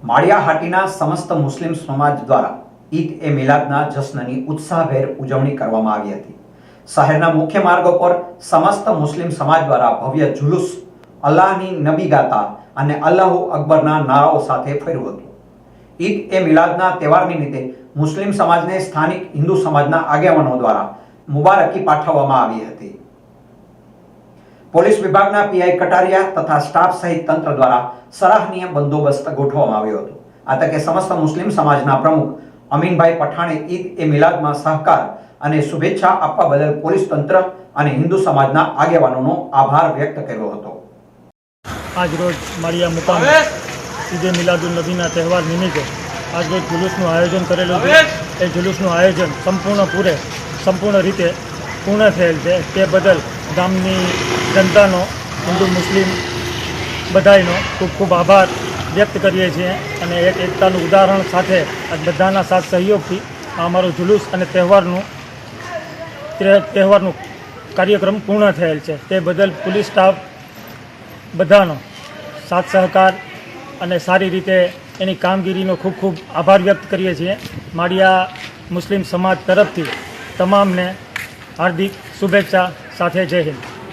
માળિયાહાટીના સમસ્ત મુસ્લિમ સમાજ દ્વારા ઈદ એ મિલાદના જશ્નની ઉત્સાહભેર ઉજવણી કરવામાં આવી હતી। શહેરના મુખ્ય માર્ગો પર સમસ્ત મુસ્લિમ સમાજ દ્વારા ભવ્ય જુલુસ અલ્લાહની નબી ગાતા અને અલ્લાહુ અકબરના નારાઓ સાથે ફર્યું હતું। ઈદ એ મિલાદના તહેવાર નિમિત્તે મુસ્લિમ સમાજને સ્થાનિક હિન્દુ સમાજના આગેવાનો દ્વારા મુબારકી પાઠવવામાં આવી હતી। પોલીસ વિભાગના પીઆઈ કટારિયા તથા સ્ટાફ સહિત તંત્ર દ્વારા સરાહનીય બંદોબસ્ત ગોઠવવામાં આવ્યો હતો। આ તકે સમસ્ત મુસ્લિમ સમાજના પ્રમુખ અમીનભાઈ પઠાણે ઈદ એ મિલાદમાં સહકાર અને શુભેચ્છા આપવા બદલ પોલીસ તંત્ર અને હિન્દુ સમાજના આગેવાનોનો આભાર વ્યક્ત કર્યો હતો। આજ રોજ માળિયા મુકામે ઈદ એ મિલાદુન નબીના તહેવાર નિમિત્તે આજ રોજ જુલુસનું આયોજન કરેલું છે। એ જુલુસનું આયોજન સંપૂર્ણ રીતે પૂર્ણ થયેલ છે। તે બદલ ગામની જનતાનો હિન્દુ મુસ્લિમ બધાનો ખૂબ ખૂબ આભાર વ્યક્ત કરીએ છીએ અને એક એકતાનું ઉદાહરણ સાથે આ બધાના સાથ સહયોગથી આ અમારો જુલુસ અને તહેવારનું કાર્યક્રમ પૂર્ણ થયેલ છે। તે બદલ પોલીસ સ્ટાફ બધાનો સાથ સહકાર અને સારી રીતે એની કામગીરીનો ખૂબ ખૂબ આભાર વ્યક્ત કરીએ છીએ। માળિયા મુસ્લિમ સમાજ તરફથી તમામને હાર્દિક શુભેચ્છા સાથે જય હિન્દ।